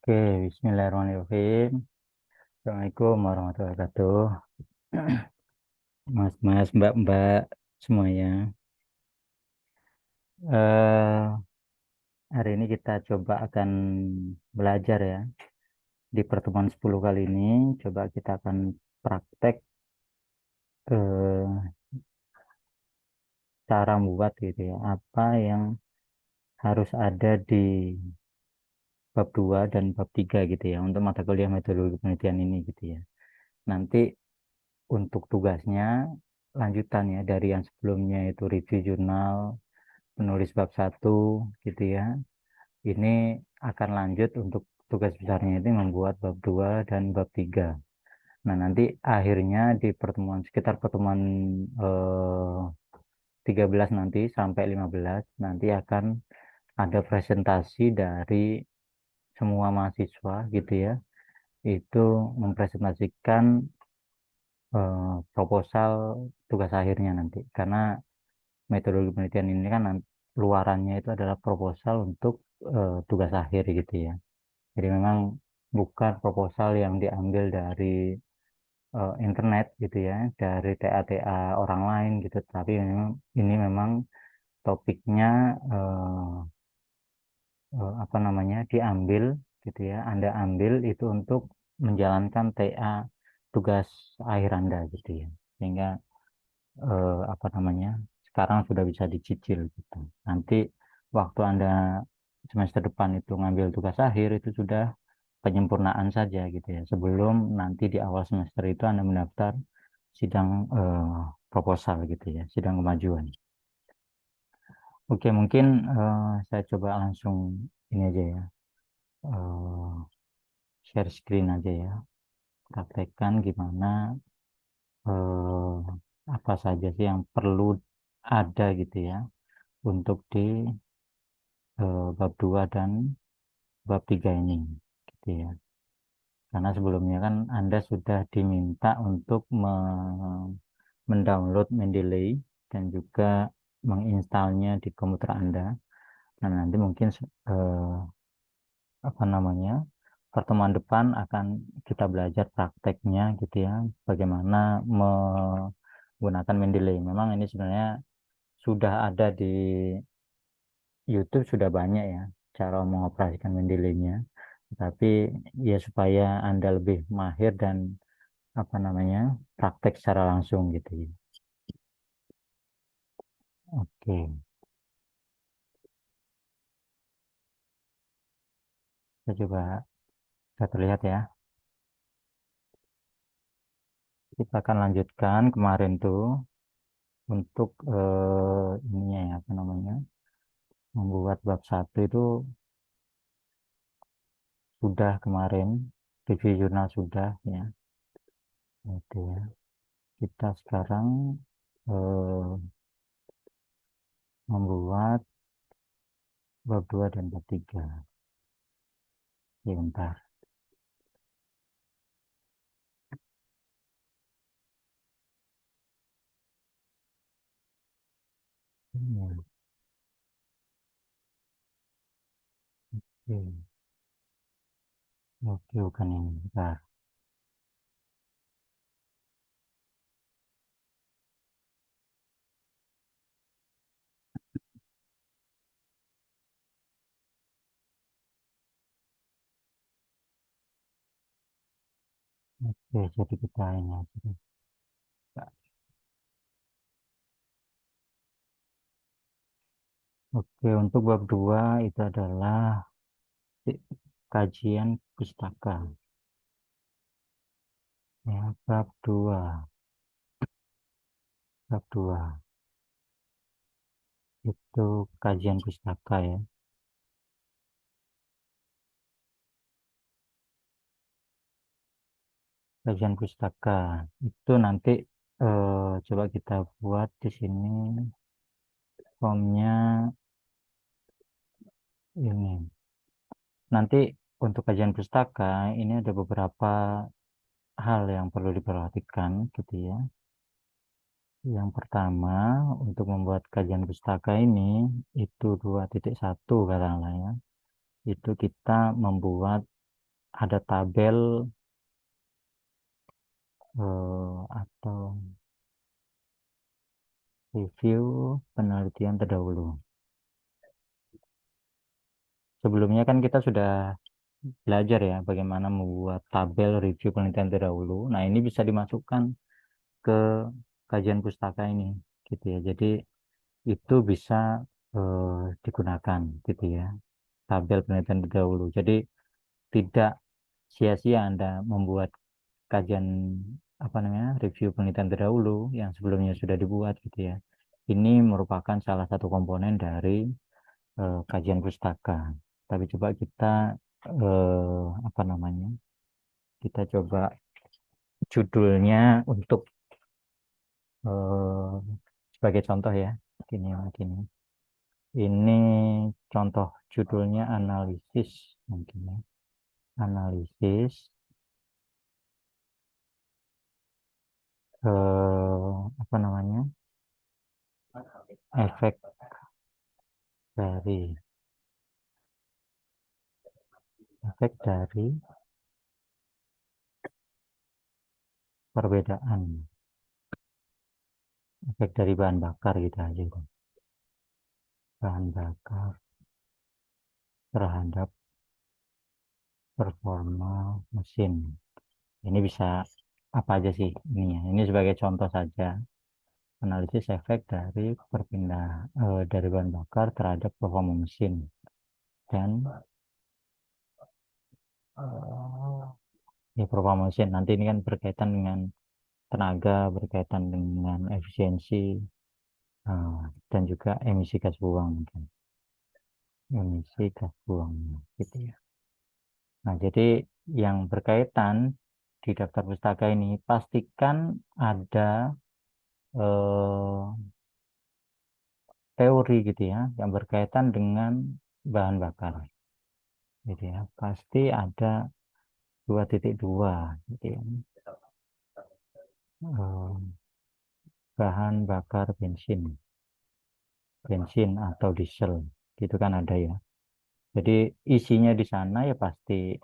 Oke, Bismillahirrahmanirrahim. Assalamualaikum warahmatullahi wabarakatuh. Mas, Mbak semuanya. Eh, Hari ini kita coba akan belajar ya. Di pertemuan 10 kali ini, coba kita akan praktek eh, cara membuat gitu ya. Apa yang harus ada di bab 2 dan bab 3 gitu ya. Untuk mata kuliah metodologi penelitian ini gitu ya. Nanti untuk tugasnya lanjutannya dari yang sebelumnya itu review jurnal, penulis bab satu gitu ya. Ini akan lanjut untuk tugas besarnya itu membuat bab 2 dan bab 3. Nah, nanti akhirnya di pertemuan sekitar pertemuan eh, 13 nanti sampai 15 nanti akan ada presentasi dari semua mahasiswa gitu ya. Itu mempresentasikan proposal tugas akhirnya nanti. Karena metodologi penelitian ini kan luarannya itu adalah proposal untuk tugas akhir gitu ya. Jadi memang bukan proposal yang diambil dari internet gitu ya, dari TA-TA orang lain gitu, tapi memang ini memang topiknya apa namanya diambil gitu ya, Anda ambil itu untuk menjalankan TA tugas akhir Anda gitu ya, sehingga apa namanya sekarang sudah bisa dicicil gitu. Nanti waktu Anda semester depan itu ngambil tugas akhir itu sudah penyempurnaan saja gitu ya. Sebelum nanti di awal semester itu Anda mendaftar sidang proposal gitu ya, sidang kemajuan. Oke, mungkin saya coba langsung ini aja ya, eh, share screen aja ya, praktekkan gimana eh, apa saja sih yang perlu ada gitu ya untuk di bab 2 dan bab 3 ini gitu ya. Karena sebelumnya kan Anda sudah diminta untuk mendownload Mendeley dan juga menginstalnya di komputer Anda. Nah, nanti mungkin apa namanya pertemuan depan akan kita belajar prakteknya gitu ya, bagaimana menggunakan Mendeley. Memang ini sebenarnya sudah ada di YouTube, sudah banyak ya cara mengoperasikan Mendeley-nya. Tapi ya supaya Anda lebih mahir dan apa namanya praktek secara langsung gitu ya. Oke, kita coba bisa terlihat ya. Kita akan lanjutkan kemarin tuh untuk ininya ya apa namanya membuat bab satu itu sudah kemarin review jurnal sudah ya. Itu ya. Kita sekarang eh, membuat bab 2 dan bab 3. Ya, bentar. Ya, oke. Oke, bukan ini. Bentar. Oke, jadi kita ini aja. Oke, untuk bab 2 itu adalah kajian pustaka. Ya, bab 2. Bab 2 itu kajian pustaka ya. Kajian pustaka itu nanti coba kita buat di sini formnya ini. Nanti untuk kajian pustaka ini ada beberapa hal yang perlu diperhatikan gitu ya. Yang pertama, untuk membuat kajian pustaka ini itu 2.1 katakanlah ya. Itu kita membuat ada tabel atau review penelitian terdahulu. Sebelumnya kan kita sudah belajar ya bagaimana membuat tabel review penelitian terdahulu. Nah, ini bisa dimasukkan ke kajian pustaka ini gitu ya. Jadi itu bisa digunakan gitu ya. Tabel penelitian terdahulu. Jadi tidak sia-sia Anda membuat kajian apa namanya review penelitian terdahulu yang sebelumnya sudah dibuat gitu ya. Ini merupakan salah satu komponen dari kajian pustaka. Tapi coba kita apa namanya? Kita coba judulnya untuk eh, sebagai contoh ya. Gini. Ini contoh judulnya analisis mungkin ya. Analisis apa namanya? Efek dari efek dari perbedaan efek dari bahan bakar gitu aja itu. Bahan bakar terhadap performa mesin. Ini bisa apa aja sih ini ya. Ini sebagai contoh saja analisis efek dari dari bahan bakar terhadap performa mesin dan ya performa mesin. Nanti ini kan berkaitan dengan tenaga, berkaitan dengan efisiensi dan juga emisi gas buang kan. Emisi gas buang gitu ya. Nah, jadi yang berkaitan di daftar pustaka ini pastikan ada eh, teori gitu ya yang berkaitan dengan bahan bakar gitu ya. Pasti ada 2.2 gitu ya. Eh, bahan bakar bensin atau diesel gitu kan ada ya. Jadi isinya di sana ya pasti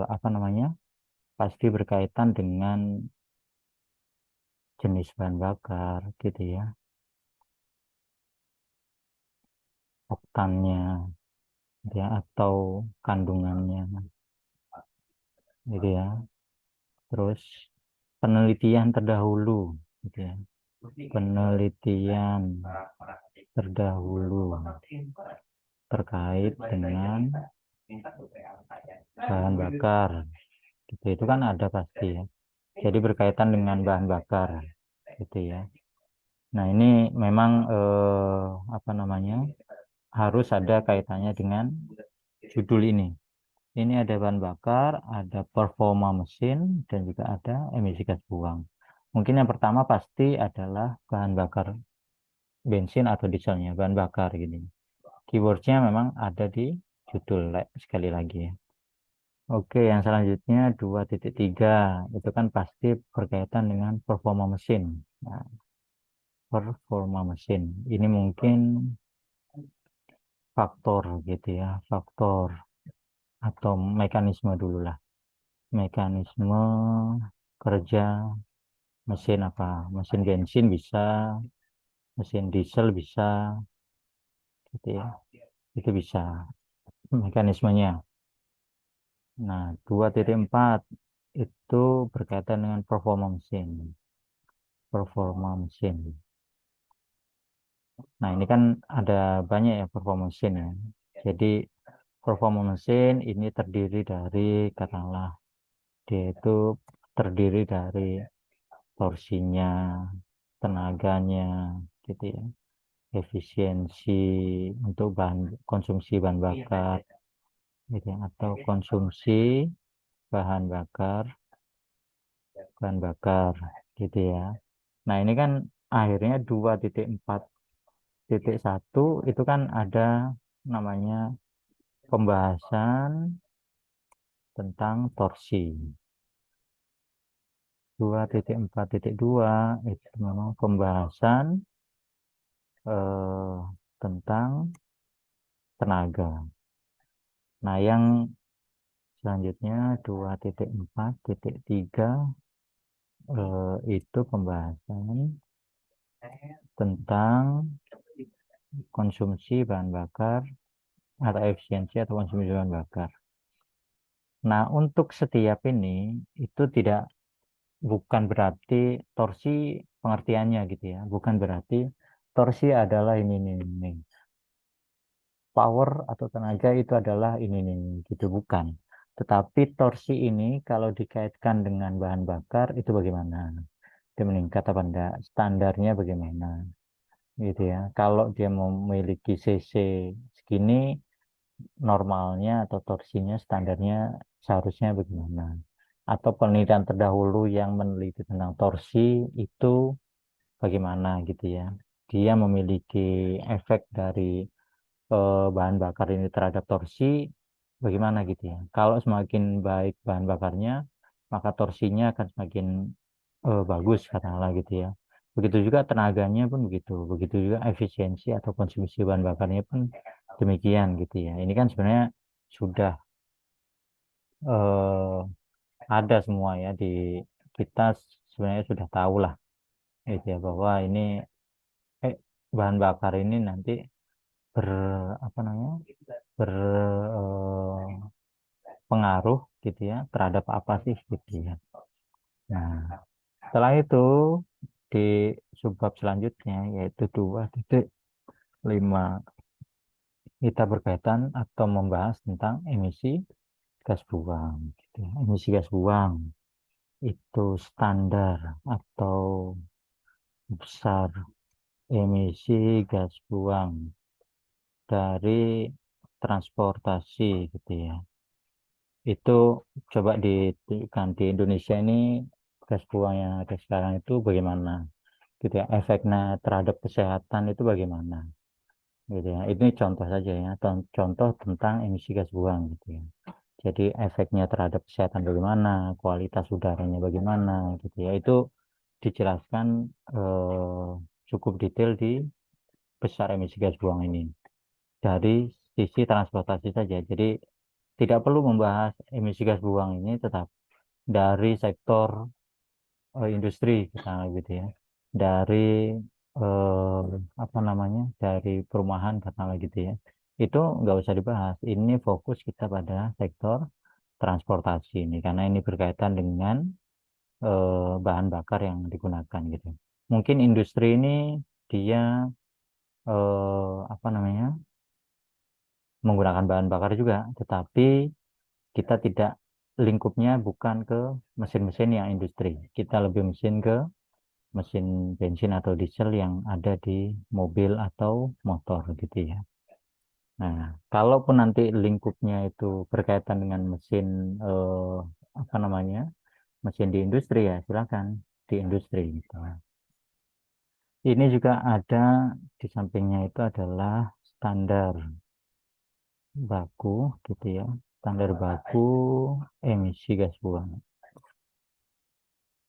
apa namanya? Pasti berkaitan dengan jenis bahan bakar gitu ya, oktannya gitu ya atau kandungannya gitu ya. Terus penelitian terdahulu gitu ya. Penelitian terdahulu terkait dengan bahan bakar gitu itu kan ada pasti ya. Jadi berkaitan dengan bahan bakar gitu ya. Nah, ini memang apa namanya? Harus ada kaitannya dengan judul ini. Ini ada bahan bakar, ada performa mesin, dan juga ada emisi gas buang. Mungkin yang pertama pasti adalah bahan bakar bensin atau dieselnya, bahan bakar gini. Keywordnya memang ada di judul sekali lagi ya. Oke, yang selanjutnya 2.3 itu kan pasti berkaitan dengan performa mesin. Nah, performa mesin ini mungkin faktor gitu ya, faktor atau mekanisme dulu lah. Mekanisme kerja mesin apa? Mesin bensin bisa, mesin diesel bisa, gitu ya. Itu bisa mekanismenya. Nah, 2.4 itu berkaitan dengan performa mesin. Performa mesin. Nah, ini kan ada banyak ya performa mesin ya. Jadi, performa mesin ini terdiri dari, katakanlah, dia itu terdiri dari torsinya, tenaganya, gitu ya. Efisiensi untuk konsumsi bahan bakar, gitu ya. Atau konsumsi bahan bakar, gitu ya. Nah, ini kan akhirnya 2.4.1 itu kan ada namanya pembahasan tentang torsi. 2.4.2 itu memang pembahasan eh, tentang tenaga. Nah, yang Selanjutnya 2.4.3 itu pembahasan tentang konsumsi bahan bakar atau efisiensi atau konsumsi bahan bakar. Nah, untuk setiap ini itu bukan berarti torsi pengertiannya gitu ya. Bukan berarti torsi adalah ini. Power atau tenaga itu adalah ini gitu bukan. Tetapi torsi ini kalau dikaitkan dengan bahan bakar itu bagaimana? Dia meningkat apa enggak? Standarnya bagaimana? Gitu ya. Kalau dia memiliki CC segini, normalnya atau torsinya standarnya seharusnya bagaimana? Atau penelitian terdahulu yang meneliti tentang torsi itu bagaimana gitu ya? Dia memiliki efek dari bahan bakar ini terhadap torsi bagaimana gitu ya? Kalau semakin baik bahan bakarnya, maka torsinya akan semakin bagus katakanlah gitu ya. Begitu juga tenaganya pun begitu. Begitu juga efisiensi atau konsumsi bahan bakarnya pun demikian gitu ya. Ini kan sebenarnya sudah eh, ada semua ya di kita sebenarnya sudah tahu lah gitu ya bahwa ini eh, bahan bakar ini nanti ber apa namanya berpengaruh gitu ya terhadap apa sih gitu ya. Nah, setelah itu di subbab selanjutnya yaitu 2.5 kita berkaitan atau membahas tentang emisi gas buang gitu ya. Emisi gas buang itu standar atau besar emisi gas buang dari transportasi gitu ya. Itu coba ditentukan di Indonesia ini gas buang yang ada sekarang itu bagaimana gitu ya. Efeknya terhadap kesehatan itu bagaimana gitu ya. Ini contoh saja ya, contoh tentang emisi gas buang gitu ya. Jadi efeknya terhadap kesehatan bagaimana, kualitas udaranya bagaimana gitu ya. Itu dijelaskan cukup detail di besar emisi gas buang ini dari sisi transportasi saja. Jadi tidak perlu membahas emisi gas buang ini, tetap dari sektor industri misalnya gitu ya, dari eh, apa namanya, dari perumahan katakanlah gitu ya, itu nggak usah dibahas. Ini fokus kita pada sektor transportasi ini karena ini berkaitan dengan bahan bakar yang digunakan gitu. Mungkin industri ini dia apa namanya menggunakan bahan bakar juga, tetapi kita tidak lingkupnya bukan ke mesin-mesin yang industri. Kita lebih mesin bensin atau diesel yang ada di mobil atau motor gitu ya. Nah, kalaupun nanti lingkupnya itu berkaitan dengan mesin apa namanya mesin di industri ya silakan di industri gitu. Ini juga ada di sampingnya itu adalah standar baku gitu ya. Standar baku emisi gas buang.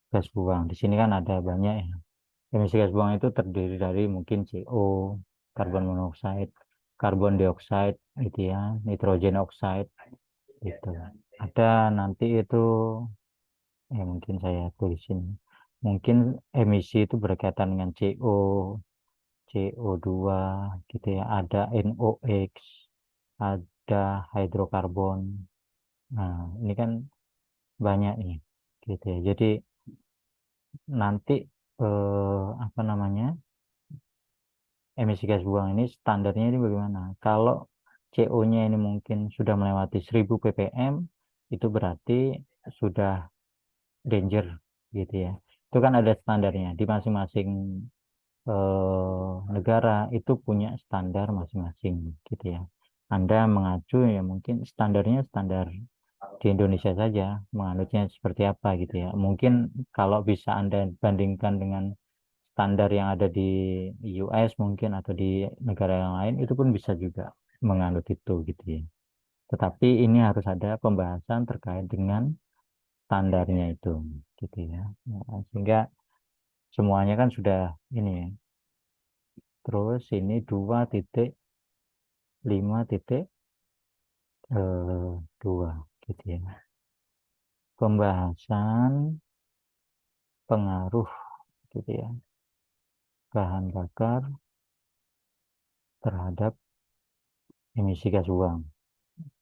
Gas buang. Di sini kan ada banyak ya. Emisi gas buang itu terdiri dari mungkin CO, karbon monoksida, karbon dioksida, gitu ya, nitrogen oksida, gitu. Ada nanti itu, mungkin saya tulisin. Mungkin emisi itu berkaitan dengan CO, CO2, gitu ya. Ada NOx, ada hidrokarbon. Nah, ini kan banyak ini, gitu ya. Jadi nanti apa namanya? Emisi gas buang ini standarnya ini bagaimana? Kalau CO-nya ini mungkin sudah melewati 1000 ppm, itu berarti sudah danger gitu ya. Itu kan ada standarnya di masing-masing negara itu punya standar masing-masing gitu ya. Anda mengacu ya mungkin standarnya standar di Indonesia saja, menganutnya seperti apa gitu ya. Mungkin kalau bisa Anda bandingkan dengan standar yang ada di US mungkin atau di negara yang lain itu pun bisa juga menganut itu gitu ya. Tetapi ini harus ada pembahasan terkait dengan standarnya itu gitu ya. Nah, sehingga semuanya kan sudah ini ya. Terus ini 2.5.2 gitu gitu ya. Pembahasan pengaruh gitu ya bahan bakar terhadap emisi gas buang.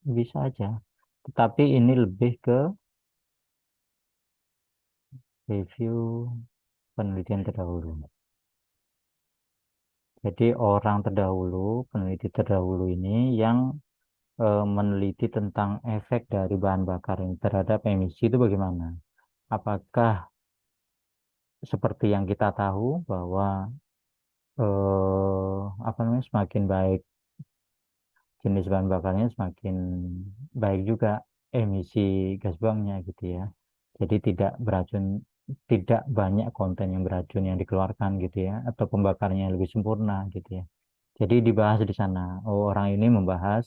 Bisa aja. Tetapi ini lebih ke review penelitian terdahulu. Jadi orang terdahulu, peneliti terdahulu ini yang meneliti tentang efek dari bahan bakar ini terhadap emisi itu bagaimana? Apakah seperti yang kita tahu bahwa apa namanya semakin baik jenis bahan bakarnya semakin baik juga emisi gas buangnya gitu ya. Jadi tidak beracun, tidak banyak konten yang beracun yang dikeluarkan gitu ya, atau pembakarnya lebih sempurna gitu ya. Jadi dibahas di sana. Oh, orang ini membahas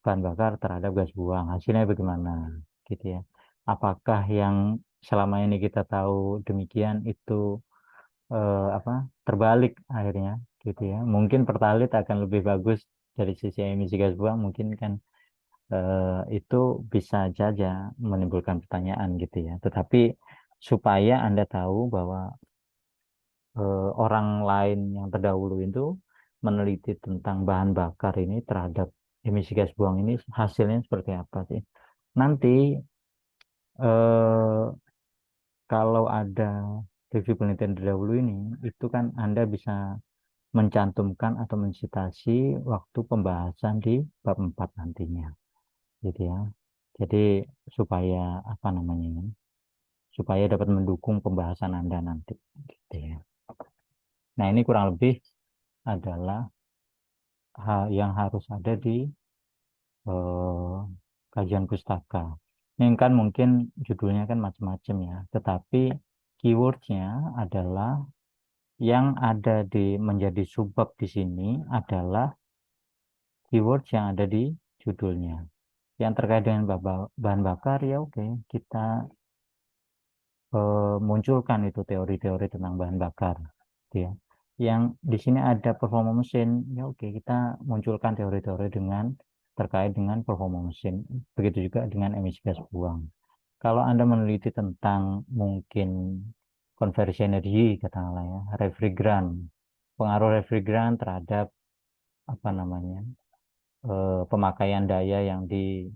bahan bakar terhadap gas buang. Hasilnya bagaimana gitu ya. Apakah yang selama ini kita tahu demikian itu apa terbalik akhirnya gitu ya. Mungkin Pertalite akan lebih bagus dari sisi emisi gas buang mungkin kan itu bisa saja menimbulkan pertanyaan gitu ya. Tetapi supaya Anda tahu bahwa orang lain yang terdahulu itu meneliti tentang bahan bakar ini terhadap emisi gas buang ini hasilnya seperti apa sih. Nanti eh, kalau ada review penelitian terdahulu ini, itu kan Anda bisa mencantumkan atau mensitasi waktu pembahasan di bab 4 nantinya, gitu ya. Jadi supaya apa namanya ini, supaya dapat mendukung pembahasan Anda nanti, gitu ya. Nah, ini kurang lebih adalah hal yang harus ada di eh, kajian pustaka. Ini kan mungkin judulnya kan macam-macam ya, tetapi keywordnya adalah yang ada di menjadi subbab di sini adalah keyword yang ada di judulnya. Yang terkait dengan bahan bakar ya oke, kita munculkan itu teori-teori tentang bahan bakar, gitu ya. Yang di sini ada performa mesin, ya oke kita munculkan teori-teori dengan terkait dengan performa mesin. Begitu juga dengan emisi gas buang. Kalau Anda meneliti tentang mungkin konversi energi, katakanlah ya, refrigeran, pengaruh refrigeran terhadap apa namanya pemakaian daya yang di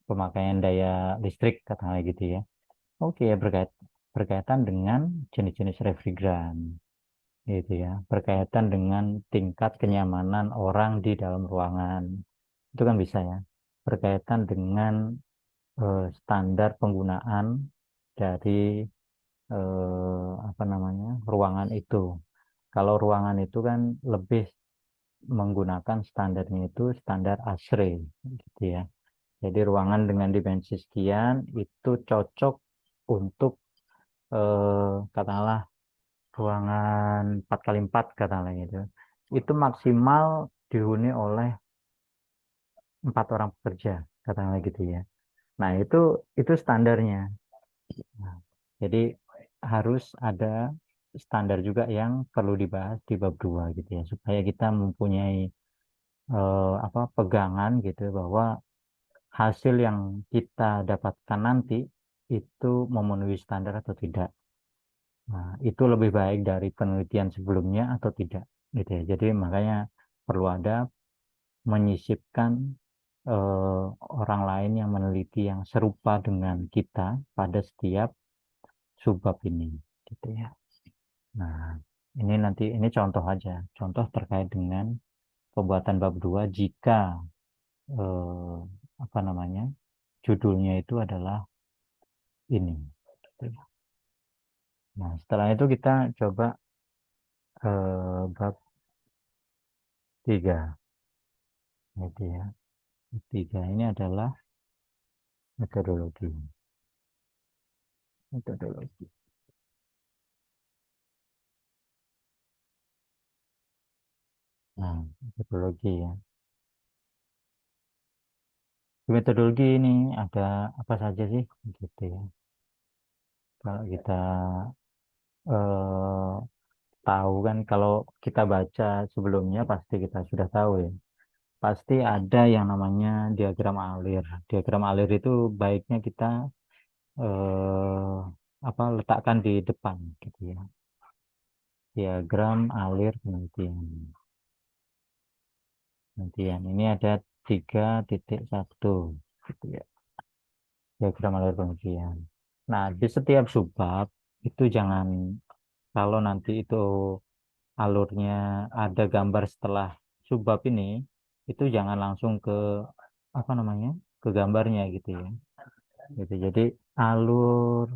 pemakaian daya listrik, katakanlah gitu ya. Oke ya berkaitan dengan jenis-jenis refrigeran gitu ya, berkaitan dengan tingkat kenyamanan orang di dalam ruangan. Itu kan bisa ya. Berkaitan dengan standar penggunaan dari apa namanya? Ruangan itu. Kalau ruangan itu kan lebih menggunakan standarnya itu standar ASHRAE gitu ya. Jadi ruangan dengan dimensi sekian itu cocok untuk katakanlah ruangan 4 kali 4 katakanlah gitu. Itu maksimal dihuni oleh 4 orang pekerja katakanlah gitu ya. Nah, itu standarnya. Nah, jadi harus ada standar juga yang perlu dibahas di bab 2 gitu ya supaya kita mempunyai apa pegangan gitu bahwa hasil yang kita dapatkan nanti itu memenuhi standar atau tidak. Nah, itu lebih baik dari penelitian sebelumnya atau tidak, gitu ya. Jadi makanya perlu ada menyisipkan orang lain yang meneliti yang serupa dengan kita pada setiap subbab ini, gitu ya. Nah, ini nanti ini contoh aja, contoh terkait dengan pembuatan bab 2 jika eh, apa namanya judulnya itu adalah ini. Gitu ya. Nah, setelah itu kita coba bab 3. Gitu ya. Tiga ini adalah metodologi. Metodologi. Nah, metodologi ya. Di metodologi ini ada apa saja sih? Gitu ya. Kalau kita tahu kan, kalau kita baca sebelumnya pasti kita sudah tahu ya. pasti ada yang namanya diagram alir. Diagram alir itu baiknya kita eh, letakkan di depan gitu ya. Diagram alir penelitian. Penelitian ini ada 3.1 gitu ya. Diagram alir penelitian. Nah, di setiap subbab itu jangan, kalau nanti itu alurnya ada gambar setelah subbab ini, itu jangan langsung ke ke gambarnya gitu ya. Gitu. Jadi alur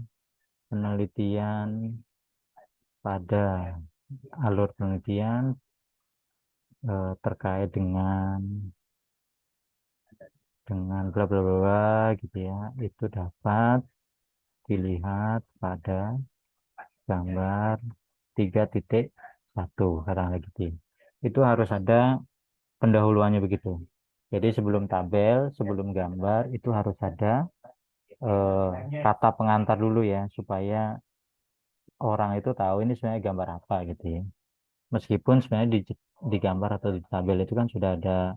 penelitian pada alur penelitian terkait dengan bla bla bla bla gitu ya, itu dapat dilihat pada gambar 3.1 katakanlah gitu ya. Itu harus ada pendahuluannya begitu. Jadi sebelum tabel, sebelum gambar itu harus ada eh, kata pengantar dulu ya, supaya orang itu tahu ini sebenarnya gambar apa gitu ya. Meskipun sebenarnya di gambar atau di tabel itu kan sudah ada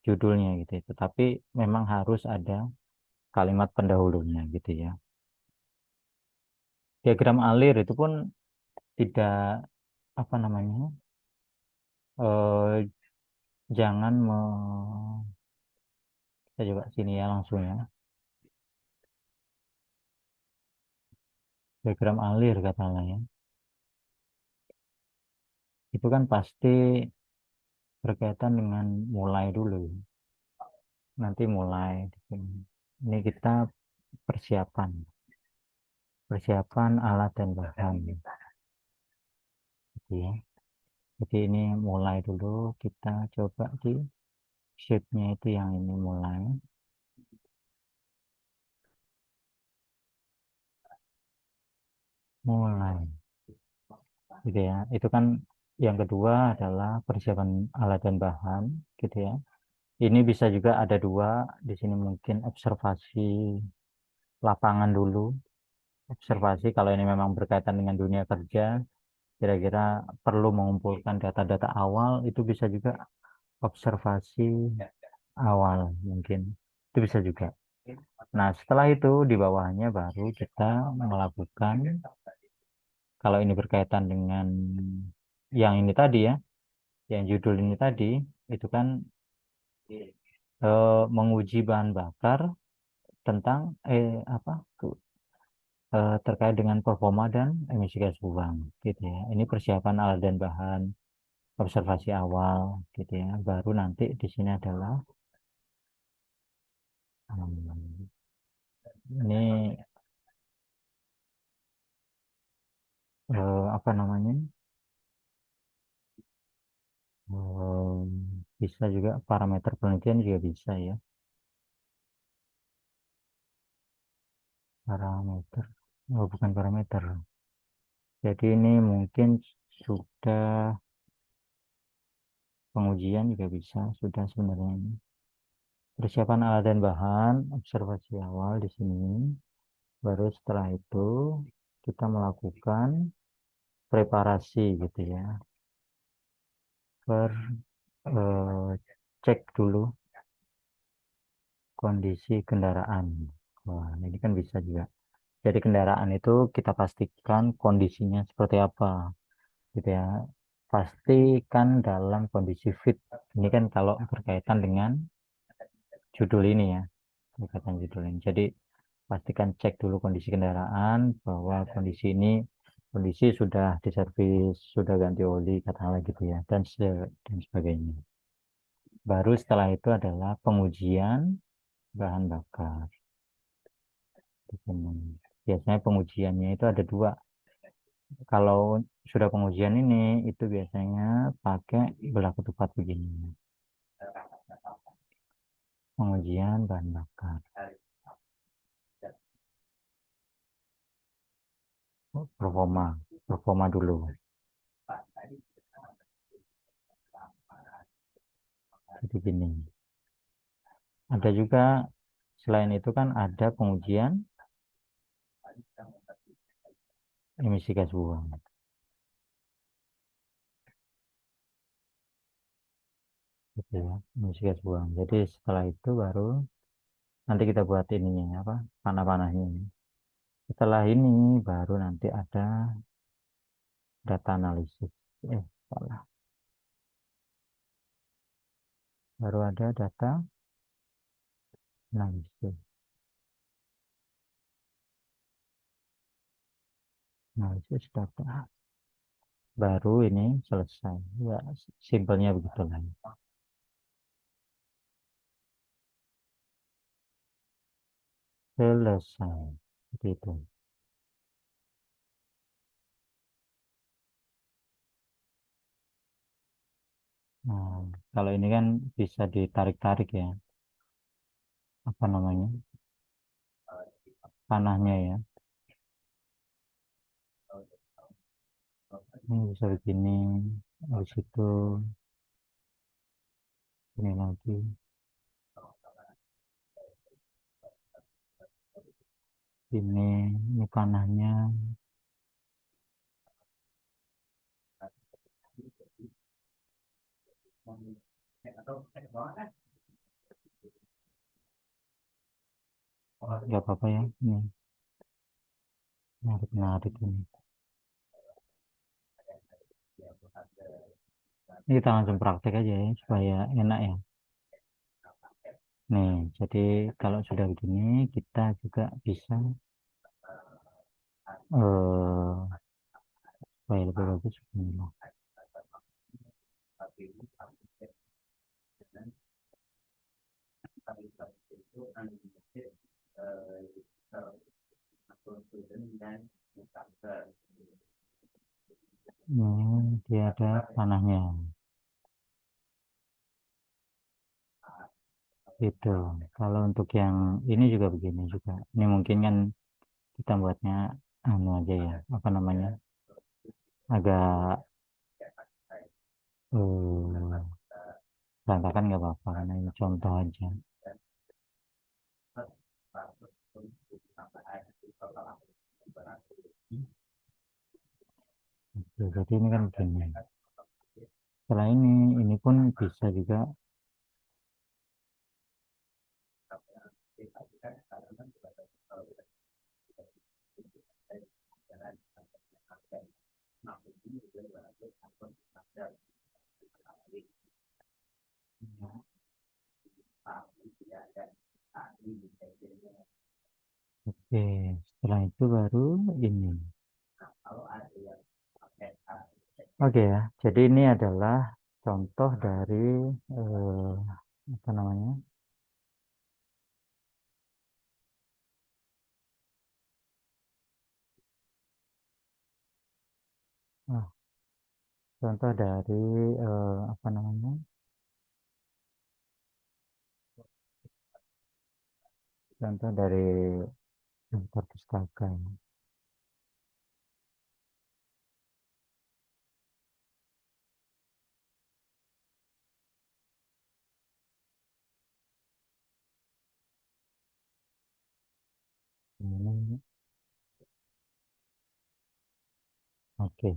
judulnya gitu ya. Tetapi memang harus ada kalimat pendahulunya gitu ya. Diagram alir itu pun tidak apa namanya eh, jangan kita coba sini ya langsung ya. Diagram alir katanya ya. Itu kan pasti berkaitan dengan mulai dulu. Nanti mulai di sini. Ini kita persiapan, persiapan alat dan bahan, gitu ya. Jadi ini mulai dulu, kita coba di shape-nya itu yang ini mulai, mulai, gitu ya. Itu kan yang kedua adalah persiapan alat dan bahan, gitu ya. Ini bisa juga ada dua, di sini mungkin observasi lapangan dulu, observasi kalau ini memang berkaitan dengan dunia kerja, kira-kira perlu mengumpulkan data-data awal, itu bisa juga observasi awal mungkin, itu bisa juga. Nah, setelah itu di bawahnya baru kita melakukan, kalau ini berkaitan dengan yang ini tadi ya, yang judul ini tadi, itu kan menguji bahan bakar tentang terkait dengan performa dan emisi gas buang gitu ya. Ini persiapan alat dan bahan, observasi awal gitu ya. Baru nanti di sini adalah ini apa namanya? eh, Bisa juga parameter penelitian juga bisa ya. Parameter, oh bukan parameter. Jadi ini mungkin sudah pengujian juga bisa, sudah sebenarnya ini. Persiapan alat dan bahan, observasi awal di sini. Baru setelah itu kita melakukan preparasi gitu ya. Per cek dulu kondisi kendaraan. Wah, ini kan bisa juga. Jadi kendaraan itu kita pastikan kondisinya seperti apa, gitu ya. Pastikan dalam kondisi fit. Ini kan kalau berkaitan dengan judul ini ya, berkaitan judul ini. Jadi pastikan cek dulu kondisi kendaraan bahwa kondisi ini kondisi sudah diservis, sudah ganti oli, katakanlah gitu ya, dan sebagainya. Baru setelah itu adalah pengujian bahan bakar. Di sini. Biasanya pengujiannya itu ada dua. Kalau sudah pengujian ini, itu biasanya pakai belah ketupat begini. Pengujian bahan bakar. Performa. Performa dulu. Jadi gini. Ada juga, selain itu kan ada pengujian emisi gas buang. gitu ya, emisi gas buang. Jadi setelah itu baru nanti kita buat ininya apa, panah-panahnya. Setelah ini baru nanti ada data analisis. Salah. Baru ada data analisis. Analisis data. Baru ini selesai. Ya, simpelnya begitulah. Selesai. Seperti itu. Nah, kalau ini kan bisa ditarik-tarik ya, apa namanya, panahnya ya. Ini bisa begini, habis itu ini lagi. Ini panahnya. Nggak apa-apa ya, ini menarik-menarik ini. Ini kita langsung praktek aja ya, supaya enak ya. Nih, jadi kalau sudah begini, kita juga bisa supaya lebih bagus. Begini. Ini dia ada panahnya. Itu. Kalau untuk yang ini juga begini juga. Ini mungkin kan kita buatnya anu aja ya, apa namanya? Agak berantakan nggak apa-apa karena ini contoh aja. Oke, jadi ini kan begini. Setelah ini pun bisa juga oke. Setelah itu baru ini. Oke ya. Jadi ini adalah contoh dari apa namanya? Ah, contoh dari apa namanya? Contoh dari daftar pustaka. Ini, oke.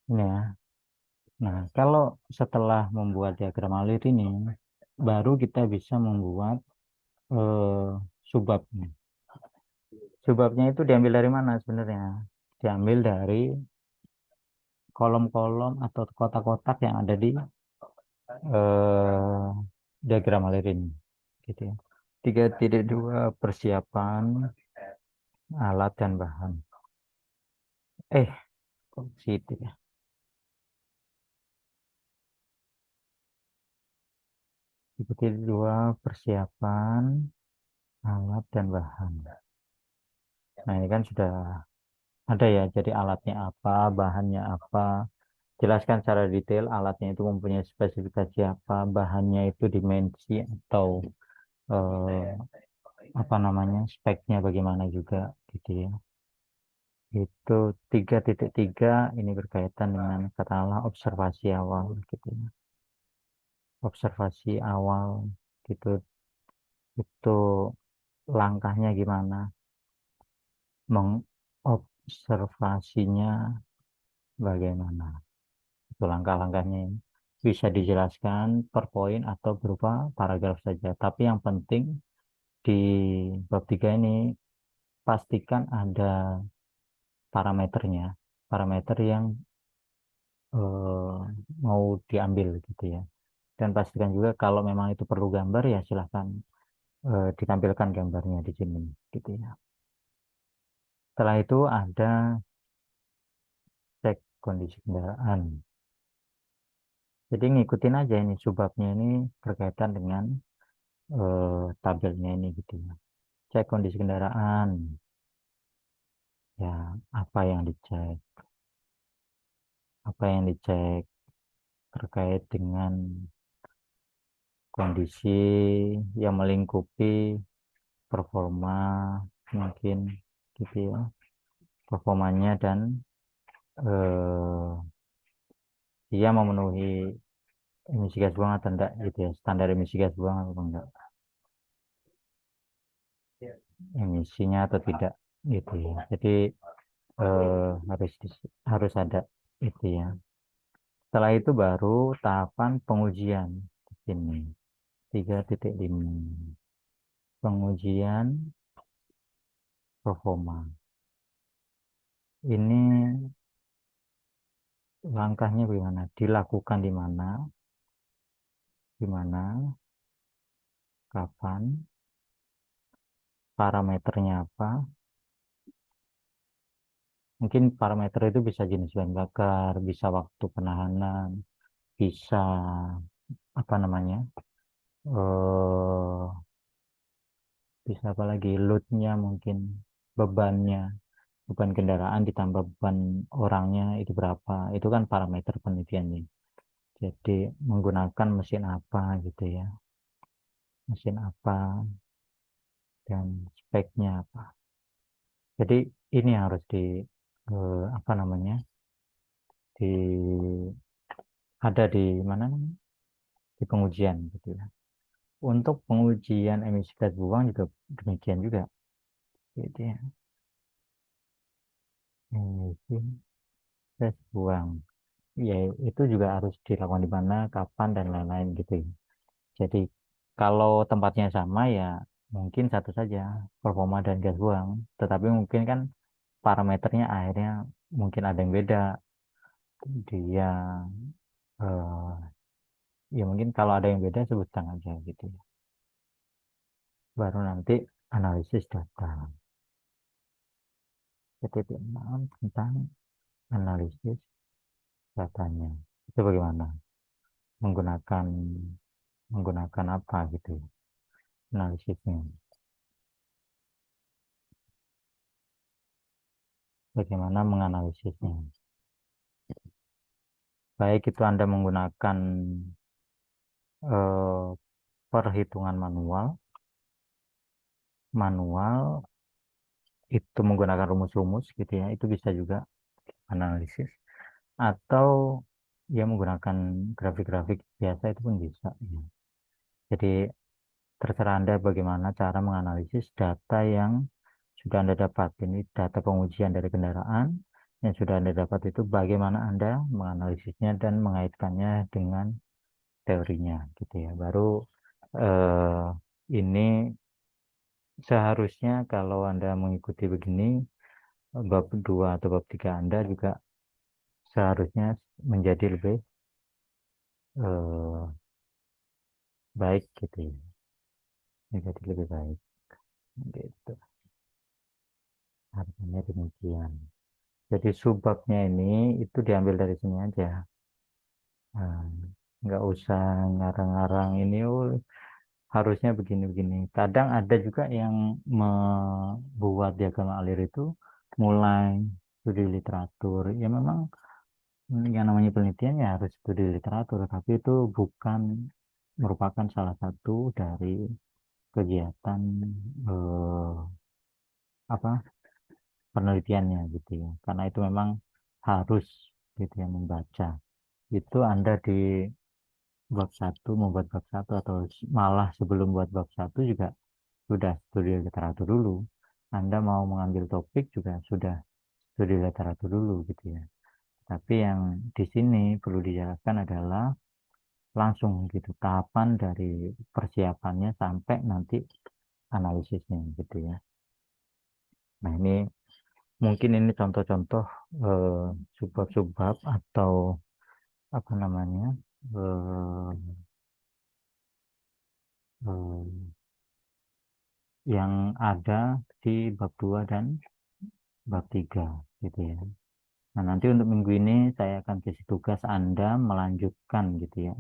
Ini ya. Nah, kalau setelah membuat diagram alir ini, baru kita bisa membuat eh, subbabnya. Subbabnya itu diambil dari mana sebenarnya? Diambil dari kolom-kolom atau kotak-kotak yang ada di eh, diagram alir ini. Gitu ya. 3.2 persiapan alat dan bahan. Eh, kok situ ya? 3.2 persiapan alat dan bahan. Nah, ini kan sudah ada ya, jadi alatnya apa, bahannya apa. Jelaskan secara detail alatnya itu mempunyai spesifikasi apa, bahannya itu dimensi atau eh, apa namanya, speknya bagaimana juga gitu ya. Itu 3.3 ini berkaitan dengan katakanlah observasi awal gitu ya. Observasi awal gitu, itu langkahnya gimana, mengobservasinya bagaimana, itu langkah-langkahnya ini. bisa dijelaskan per poin atau berupa paragraf saja. Tapi yang penting di bab 3 ini pastikan ada parameternya, parameter yang eh, mau diambil gitu ya. Dan pastikan juga kalau memang itu perlu gambar ya silahkan ditampilkan gambarnya di sini gitu ya. Setelah itu ada cek kondisi kendaraan. Jadi ngikutin aja ini subbabnya ini berkaitan dengan tabelnya ini gitu ya. Cek kondisi kendaraan. Ya, apa yang dicek? Apa yang dicek terkait dengan kondisi yang melingkupi performa mungkin gitu ya. Performanya dan eh, dia memenuhi emisi gas buang atau enggak gitu ya. Standar emisi gas buang atau enggak. Emisinya atau tidak gitu ya. Jadi harus ada itu ya. Setelah itu baru tahapan pengujian di sini 3.5 pengujian performa. Ini langkahnya bagaimana? Dilakukan di mana, kapan, parameternya apa? Mungkin parameter itu bisa jenis bahan bakar, bisa waktu penahanan, bisa apa namanya? eh Bisa apa lagi? Loadnya mungkin, bebannya, beban kendaraan ditambah beban orangnya itu berapa? Itu kan parameter penelitiannya. Jadi menggunakan mesin apa gitu ya, mesin apa dan speknya apa. Jadi ini harus apa namanya, di ada di mana namanya? Di pengujian gitu ya. Untuk pengujian emisi gas buang juga demikian juga gitu ya. Emisi gas buang ya itu juga harus dilakukan di mana, kapan dan lain-lain gitu ya. Jadi kalau tempatnya sama ya mungkin satu saja performa dan gas buang, tetapi mungkin kan parameternya akhirnya mungkin ada yang beda. Dia eh, ya mungkin kalau ada yang beda sebutkan aja gitu ya. Baru nanti analisis data. Titik 6 tentang analisis datanya. Itu bagaimana? Menggunakan menggunakan apa gitu ya, analisisnya. Bagaimana menganalisisnya? Baik itu Anda menggunakan eh, perhitungan manual, manual itu menggunakan rumus-rumus gitu ya, itu bisa juga analisis. Atau ya menggunakan grafik-grafik biasa itu pun bisa ya. Jadi terserah Anda bagaimana cara menganalisis data yang sudah Anda dapat. Ini data pengujian dari kendaraan yang sudah Anda dapat itu bagaimana Anda menganalisisnya dan mengaitkannya dengan teorinya gitu ya. Baru eh, ini seharusnya kalau Anda mengikuti begini bab 2 atau bab 3 Anda juga seharusnya menjadi lebih eh, baik gitu ya. Menjadi lebih baik gitu. Harusnya demikian. Jadi subbabnya ini itu diambil dari sini aja. Nah, nggak usah ngarang-ngarang ini harusnya begini-begini. Kadang ada juga yang membuat diagram alir itu mulai studi literatur. Ya memang yang namanya penelitian ya harus studi literatur, tapi itu bukan merupakan salah satu dari kegiatan eh, apa penelitiannya gitu ya. Karena itu memang harus gitu ya membaca. Itu Anda di bab satu membuat bab satu atau malah sebelum buat bab satu juga sudah studi literatur dulu. Anda mau mengambil topik juga sudah studi literatur dulu gitu ya. Tapi yang di sini perlu dijelaskan adalah langsung gitu tahapan dari persiapannya sampai nanti analisisnya gitu ya. Nah ini mungkin ini contoh-contoh eh, subbab-subbab atau apa namanya eh, eh, yang ada di bab 2 dan bab 3 gitu ya. Nah, nanti untuk minggu ini saya akan kasih tugas Anda melanjutkan gitu ya.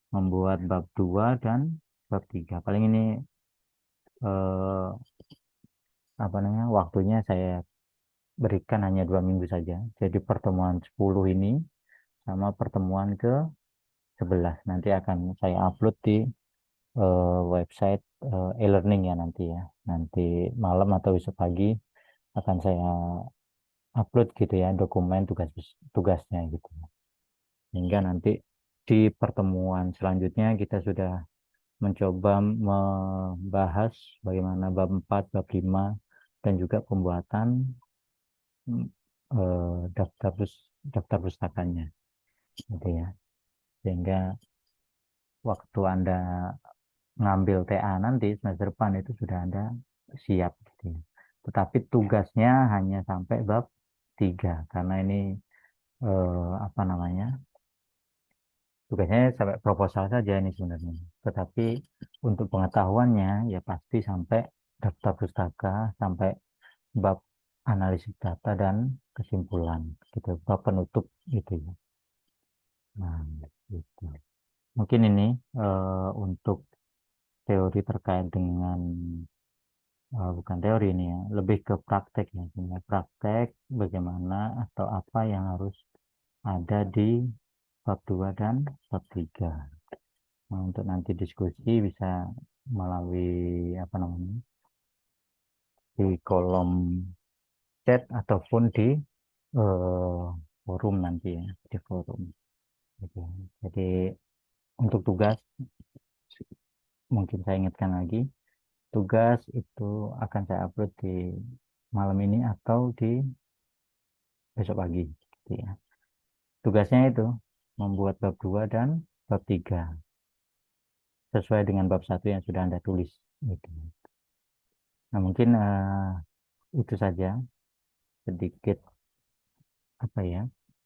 Membuat bab 2 dan bab 3. Paling ini eh, apa namanya? Waktunya saya berikan hanya 2 minggu saja. Jadi pertemuan 10 ini sama pertemuan ke 11 nanti akan saya upload di website e-learning ya nanti ya. Nanti malam atau besok pagi akan saya upload gitu ya dokumen tugasnya gitu. Hingga nanti di pertemuan selanjutnya kita sudah mencoba membahas bagaimana bab 4, bab 5 dan juga pembuatan mm, daftar pustakanya gitu ya. Sehingga waktu Anda ngambil TA nanti semester depan itu sudah Anda siap gitu ya. Tetapi tugasnya hanya sampai bab 3 karena ini apa namanya? Tugasnya sampai proposal saja ini sebenarnya. Tetapi untuk pengetahuannya ya pasti sampai daftar pustaka, sampai bab analisis data dan kesimpulan gitu, bab penutup gitu ya. Nah, gitu. Mungkin ini untuk teori terkait dengan bukan teori ini ya, lebih ke praktek ya. Sebenarnya praktek bagaimana atau apa yang harus ada di bab 2 dan bab 3. Nah, untuk nanti diskusi bisa melalui apa namanya di kolom chat ataupun di eh, forum nanti ya di forum. Gitu. Jadi untuk tugas mungkin saya ingatkan lagi tugas itu akan saya upload di malam ini atau di besok pagi. Gitu ya. Tugasnya itu membuat bab 2 dan bab 3 sesuai dengan bab 1 yang sudah Anda tulis. Gitu. Nah mungkin itu saja sedikit apa ya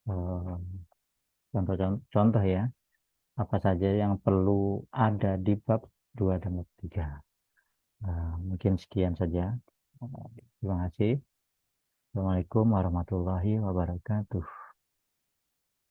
eh, contoh-contoh ya apa saja yang perlu ada di bab 2 dan bab 3. Mungkin sekian saja. Terima kasih. Assalamualaikum warahmatullahi wabarakatuh.